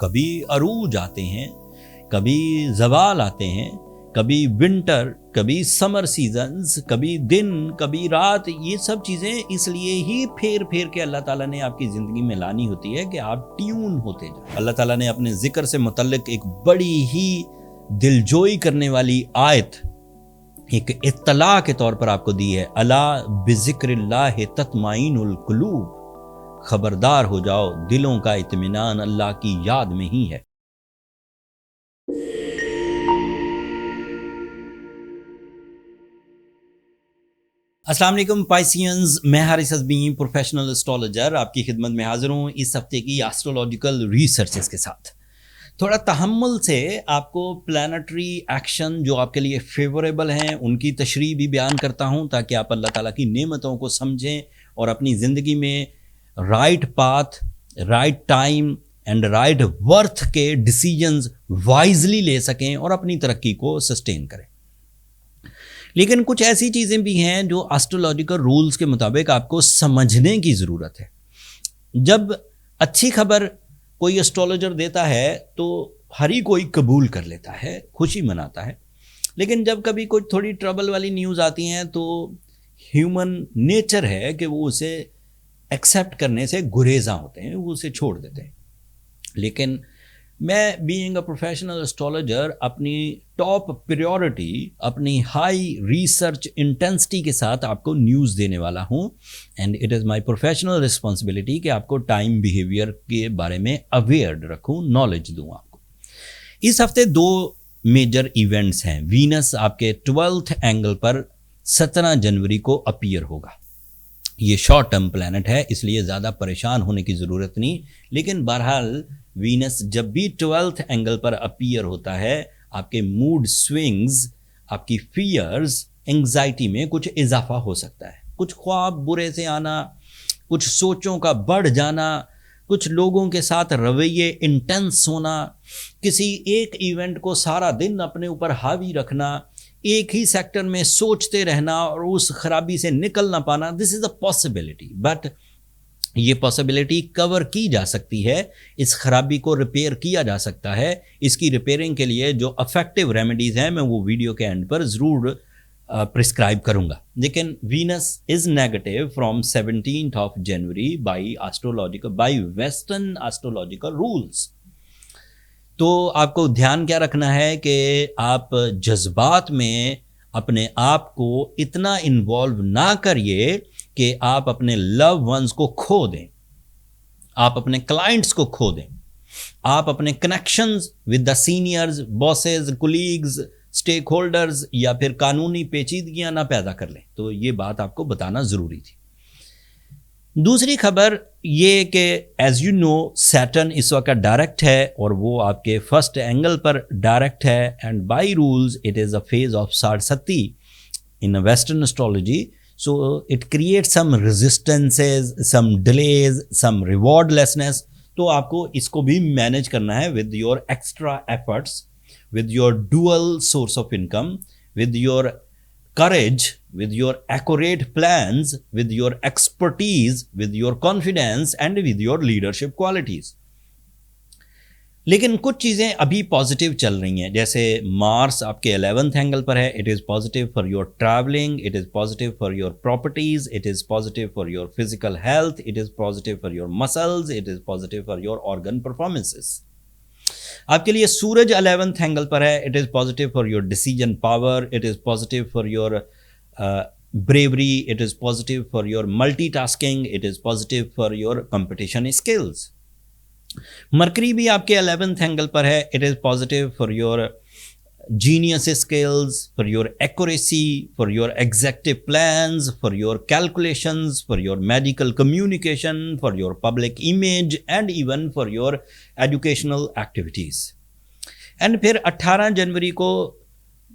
کبھی عروج آتے ہیں، کبھی زوال آتے ہیں، کبھی ونٹر، کبھی سمر سیزنز، کبھی دن، کبھی رات. یہ سب چیزیں اس لیے ہی پھیر پھیر کے اللہ تعالیٰ نے آپ کی زندگی میں لانی ہوتی ہے کہ آپ ٹیون ہوتے جائیں. اللہ تعالیٰ نے اپنے ذکر سے متعلق ایک بڑی ہی دلجوئی کرنے والی آیت ایک اطلاع کے طور پر آپ کو دی ہے. الا بذکر اللہ تطمئن القلوب، خبردار ہو جاؤ، دلوں کا اطمینان اللہ کی یاد میں ہی ہے. السلام علیکم پائسینز، میں حارث ازمی پروفیشنل اسٹرالوجر آپ کی خدمت میں حاضر ہوں اس ہفتے کی ایسٹرولوجیکل ریسرچز کے ساتھ. تھوڑا تحمل سے آپ کو پلانٹری ایکشن جو آپ کے لیے فیوریبل ہیں ان کی تشریح بھی بیان کرتا ہوں تاکہ آپ اللہ تعالیٰ کی نعمتوں کو سمجھیں اور اپنی زندگی میں right path, right time and right worth کے ڈیسیجنز وائزلی لے سکیں اور اپنی ترقی کو سسٹین کریں. لیکن کچھ ایسی چیزیں بھی ہیں جو ایسٹرولوجیکل رولز کے مطابق آپ کو سمجھنے کی ضرورت ہے. جب اچھی خبر کوئی ایسٹرولوجر دیتا ہے تو ہر ہی کوئی قبول کر لیتا ہے، خوشی مناتا ہے. لیکن جب کبھی کوئی تھوڑی ٹربل والی نیوز آتی ہیں تو ہیومن نیچر ہے کہ وہ اسے ایکسیپٹ کرنے سے گریزاں ہوتے ہیں، وہ اسے چھوڑ دیتے ہیں. لیکن میں بینگ اے پروفیشنل اسٹرالوجر اپنی ٹاپ پریورٹی، اپنی ہائی ریسرچ انٹینسٹی کے ساتھ آپ کو نیوز دینے والا ہوں. And it is my professional responsibility کہ آپ کو ٹائم بیہیویئر کے بارے میں اویئر رکھوں، نالج دوں آپ کو. اس ہفتے 2 میجر ایونٹس ہیں. وینس آپ کے 12th اینگل پر 17 جنوری کو اپیئر ہوگا. یہ شارٹ ٹرم پلانٹ ہے اس لیے زیادہ پریشان ہونے کی ضرورت نہیں. لیکن بہرحال وینس جب بھی 12th اینگل پر اپیئر ہوتا ہے آپ کے موڈ سوئنگز، آپ کی فیئرز، انگزائٹی میں کچھ اضافہ ہو سکتا ہے. کچھ خواب برے سے آنا، کچھ سوچوں کا بڑھ جانا، کچھ لوگوں کے ساتھ رویے انٹینس ہونا، کسی ایک ایونٹ کو سارا دن اپنے اوپر حاوی رکھنا، ایک ہی سیکٹر میں سوچتے رہنا اور اس خرابی سے نکل نہ پانا. دس از اے پاسبلٹی، بٹ یہ پاسبلٹی کور کی جا سکتی ہے. اس خرابی کو ریپیئر کیا جا سکتا ہے. اس کی ریپیئرنگ کے لیے جو افیکٹو ریمیڈیز ہیں میں وہ ویڈیو کے اینڈ پر ضرور پرسکرائب کروں گا. لیکن Venus is negative from 17th of January by western astrological rules. تو آپ کو دھیان کیا رکھنا ہے کہ آپ جذبات میں اپنے آپ کو اتنا انوالو نہ کریے کہ آپ اپنے لو ونز کو کھو دیں، آپ اپنے کلائنٹس کو کھو دیں، آپ اپنے connections with the seniors, bosses, colleagues, stake holders یا پھر قانونی پیچیدگیاں نہ پیدا کر لیں. تو یہ بات آپ کو بتانا ضروری تھی. دوسری خبر یہ کہ ایز یو نو سیٹرن اس وقت ڈائریکٹ ہے اور وہ آپ کے فرسٹ اینگل پر ڈائریکٹ ہے. And by rules it is a phase of Sadesati in western astrology. So it creates some resistances, some delays, some rewardlessness. تو آپ کو اس کو بھی مینیج کرنا ہے with your extra efforts, with your dual source of income, with your courage, with your accurate plans, with your expertise, with your confidence and with your leadership qualities. لیکن کچھ چیزیں ابھی پازیٹیو چل رہی ہیں، جیسے مارس آپ کے 11th اینگل پر ہے. It is positive for your travelling, it is positive for your properties, it is positive for your physical health, it is positive for your muscles, it is positive for your organ performances. آپ کے لیے سورج 11th angle پر ہے. It is positive for your decision power, it is positive for your bravery, it is positive for your multitasking, it is positive for your competition skills. Mercury بھی آپ کے 11th angle پر ہے. It is positive for your genius skills, for your accuracy, for your executive plans, for your calculations, for your medical communication, for your public image and even for your educational activities. And پھر 18 جنوری کو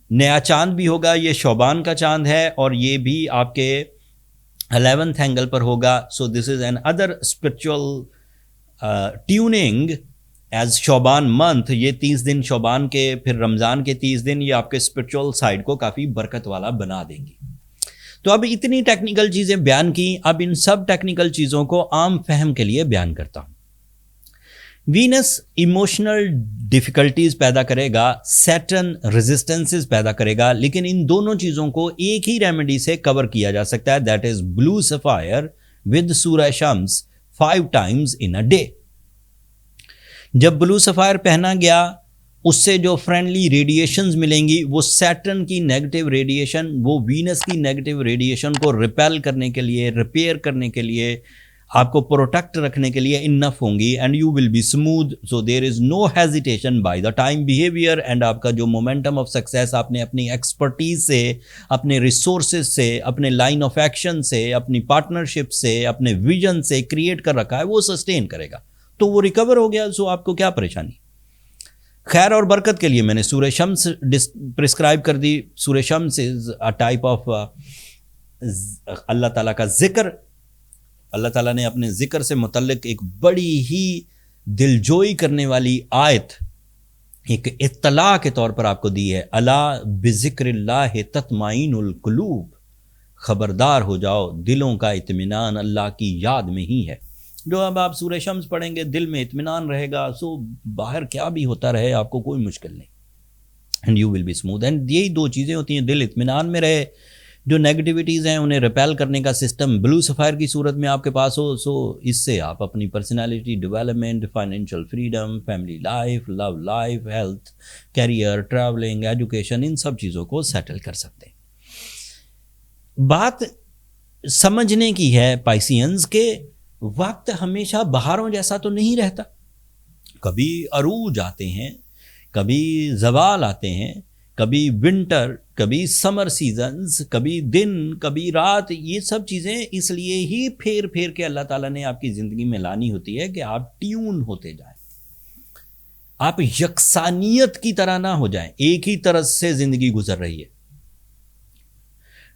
نیا چاند بھی ہوگا. یہ شعبان کا چاند ہے اور یہ بھی آپ کے 11th اینگل پر ہوگا. So this is another spiritual tuning as Shaban month. یہ 30 دن شعبان کے، پھر رمضان کے 30 دن، یہ آپ کے اسپرچول سائڈ کو کافی برکت والا بنا دیں گی. تو اب اتنی ٹیکنیکل چیزیں بیان کی، اب ان سب ٹیکنیکل چیزوں کو عام فہم کے لیے بیان کرتا ہوں. وینس ایموشنل ڈیفیکلٹیز پیدا کرے گا, سیٹرن ریزسٹنسز پیدا کرے گا, لیکن ان دونوں چیزوں کو ایک ہی ریمیڈی سے کور کیا جا سکتا ہے, that is blue sapphire with سورہ شمس 5 times in a day. جب بلو سفائر پہنا گیا, اس سے جو فرینڈلی ریڈیشنز ملیں گی وہ سیٹرن کی نیگیٹو ریڈیشن, وہ وینس کی نیگیٹو ریڈیشن کو ریپیل کرنے کے لیے, ریپیئر کرنے کے لیے, آپ کو پروٹیکٹ رکھنے کے لیے انف ہوں گی, and you will be smooth. So there is know hesitation by the time behaviour, and آپ کا جو مومنٹم آف سکسیس آپ نے اپنی ایکسپرٹیز سے, اپنے ریسورسز سے, اپنے لائن آف ایکشن سے, اپنی پارٹنرشپ سے, اپنے ویژن سے کریٹ کر رکھا ہے, وہ سسٹین کرے گا, تو وہ ریکور ہو گیا. سو آپ کو کیا پریشانی. خیر اور برکت کے لیے میں نے سورہ شمس پرسکرائب کر دی. سورہ شمس از اے ٹائپ آف اللہ تعالیٰ کا ذکر. اللہ تعالیٰ نے اپنے ذکر سے متعلق ایک بڑی ہی دلجوئی کرنے والی آیت ایک اطلاع کے طور پر آپ کو دی ہے. الا بذکر اللہ تطمئن القلوب, خبردار ہو جاؤ دلوں کا اطمینان اللہ کی یاد میں ہی ہے. جو اب آپ سورہ شمس پڑھیں گے دل میں اطمینان رہے گا, سو باہر کیا بھی ہوتا رہے آپ کو کوئی مشکل نہیں, and you will be smooth. And یہی دو چیزیں ہوتی ہیں, دل اطمینان میں رہے, جو نیگیٹیوٹیز ہیں انہیں ریپیل کرنے کا سسٹم بلو سفائر کی صورت میں آپ کے پاس ہو. سو اس سے آپ اپنی personality development, financial freedom, family life, love life, health, career, travelling, education, ان سب چیزوں کو سیٹل کر سکتے ہیں. بات سمجھنے کی ہے پائسینز کے وقت ہمیشہ بہاروں جیسا تو نہیں رہتا. کبھی عروج آتے ہیں, کبھی زوال آتے ہیں, کبھی ونٹر, کبھی سمر سیزنز, کبھی دن, کبھی رات. یہ سب چیزیں اس لیے ہی پھیر پھیر کے اللہ تعالیٰ نے آپ کی زندگی میں لانی ہوتی ہے کہ آپ ٹیون ہوتے جائیں, آپ یکسانیت کی طرح نہ ہو جائیں, ایک ہی طرز سے زندگی گزر رہی ہے.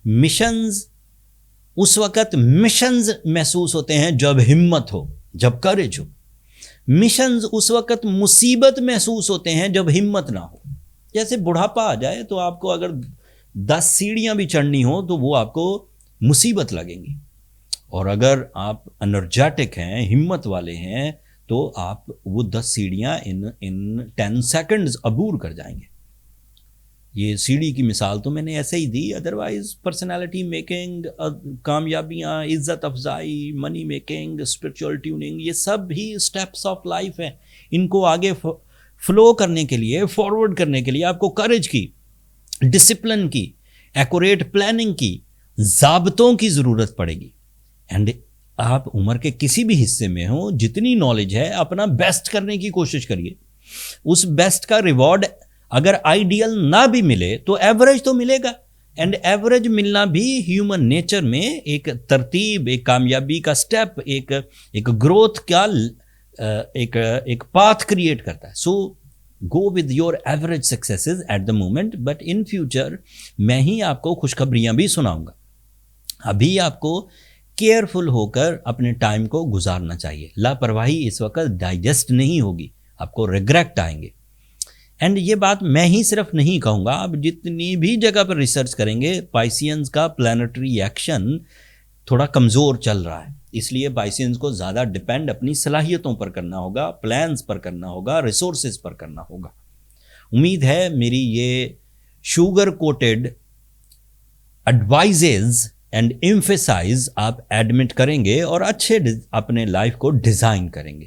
مشنز اس وقت مشنز محسوس ہوتے ہیں جب ہمت ہو, جب کریج ہو. مشنز اس وقت مصیبت محسوس ہوتے ہیں جب ہمت نہ ہو. جیسے بڑھاپا آ جائے تو آپ کو اگر 10 سیڑھیاں بھی چڑھنی ہو تو وہ آپ کو مصیبت لگیں گی, اور اگر آپ انرجیٹک ہیں, ہمت والے ہیں, تو آپ وہ 10 سیڑھیاں ان 10 سیکنڈز عبور کر جائیں گے. یہ سیڑھی کی مثال تو میں نے ایسے ہی دی, ادروائز پرسنالٹی میکنگ, کامیابیاں, عزت افزائی, منی میکنگ, اسپرچول ٹیوننگ, یہ سب بھی اسٹیپس آف لائف ہیں. ان کو آگے فلو کرنے کے لیے, فارورڈ کرنے کے لیے آپ کو کریج کی, ڈسپلن کی, ایکوریٹ پلاننگ کی, ضابطوں کی ضرورت پڑے گی. اینڈ آپ عمر کے کسی بھی حصے میں ہوں, جتنی نالج ہے اپنا بیسٹ کرنے کی کوشش کریے. اس بیسٹ کا ریوارڈ اگر آئیڈیل نہ بھی ملے تو ایوریج تو ملے گا, اینڈ ایوریج ملنا بھی ہیومن نیچر میں ایک ترتیب, ایک کامیابی کا سٹیپ, ایک گروتھ کا ایک پاتھ کریٹ کرتا ہے. So go with your average successes at the moment, but in future میں ہی آپ کو خوشخبریاں بھی سناؤں گا. ابھی آپ کو کیئرفل ہو کر اپنے ٹائم کو گزارنا چاہیے. لاپرواہی اس وقت ڈائجسٹ نہیں ہوگی, آپ کو ریگریٹ آئیں گے. اینڈ یہ بات میں ہی صرف نہیں کہوں گا, آپ جتنی بھی جگہ پر ریسرچ کریں گے, پائسینز کا پلانٹری ایکشن تھوڑا کمزور چل رہا ہے. اس لیے پائسینز کو زیادہ ڈپینڈ اپنی صلاحیتوں پر کرنا ہوگا, پلانز پر کرنا ہوگا, ریسورسز پر کرنا ہوگا. امید ہے میری یہ sugar coated advises and emphasise آپ ایڈمٹ کریں گے اور اچھے اپنے لائف کو ڈیزائن کریں گے,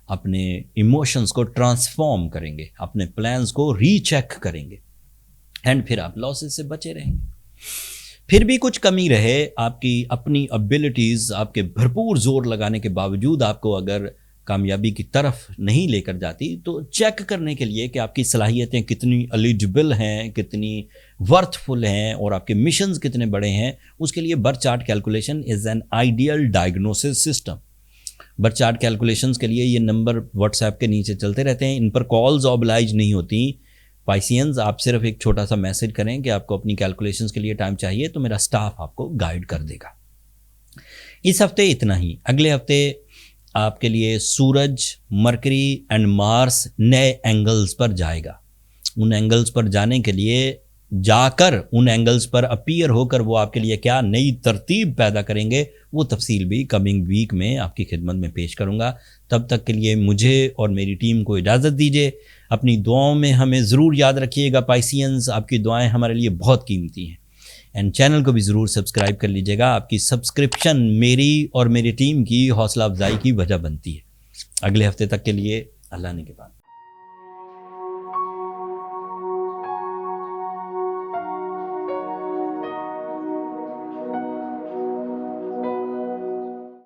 اپنے ایموشنز کو ٹرانسفارم کریں گے, اپنے پلانز کو ری چیک کریں گے, اینڈ پھر آپ لاسز سے بچے رہیں گے. پھر بھی کچھ کمی رہے آپ کی اپنی ابیلٹیز, آپ کے بھرپور زور لگانے کے باوجود آپ کو اگر کامیابی کی طرف نہیں لے کر جاتی, تو چیک کرنے کے لیے کہ آپ کی صلاحیتیں کتنی ایلیجبل ہیں, کتنی ورتھ فل ہیں, اور آپ کے مشنز کتنے بڑے ہیں, اس کے لیے birth chart calculation is an ideal diagnosis system. Birth chart calculations کے لیے یہ نمبر واٹس ایپ کے نیچے چلتے رہتے ہیں, ان پر کالز اوبلائج نہیں ہوتی. پائسینز آپ صرف ایک چھوٹا سا میسج کریں کہ آپ کو اپنی کیلکولیشنز کے لیے ٹائم چاہیے, تو میرا سٹاف آپ کو گائیڈ کر دے گا. اس ہفتے اتنا ہی. اگلے ہفتے آپ کے لیے سورج, مرکری اینڈ مارس نئے اینگلز پر جائے گا. ان اینگلز پر جانے کے لیے جا کر ان اینگلز پر اپیئر ہو کر وہ آپ کے لیے کیا نئی ترتیب پیدا کریں گے، وہ تفصیل بھی کمنگ ویک میں آپ کی خدمت میں پیش کروں گا۔ تب تک کے لیے مجھے اور میری ٹیم کو اجازت دیجیے۔ اپنی دعاؤں میں ہمیں ضرور یاد رکھیے گا پائسینز، آپ کی دعائیں ہمارے لیے بہت قیمتی ہیں، اینڈ چینل کو بھی ضرور سبسکرائب کر لیجیے گا۔ آپ کی سبسکرپشن میری اور میری ٹیم کی حوصلہ افزائی کی وجہ بنتی ہے۔ اگلے ہفتے تک کے لیے اللہ نے کے بعد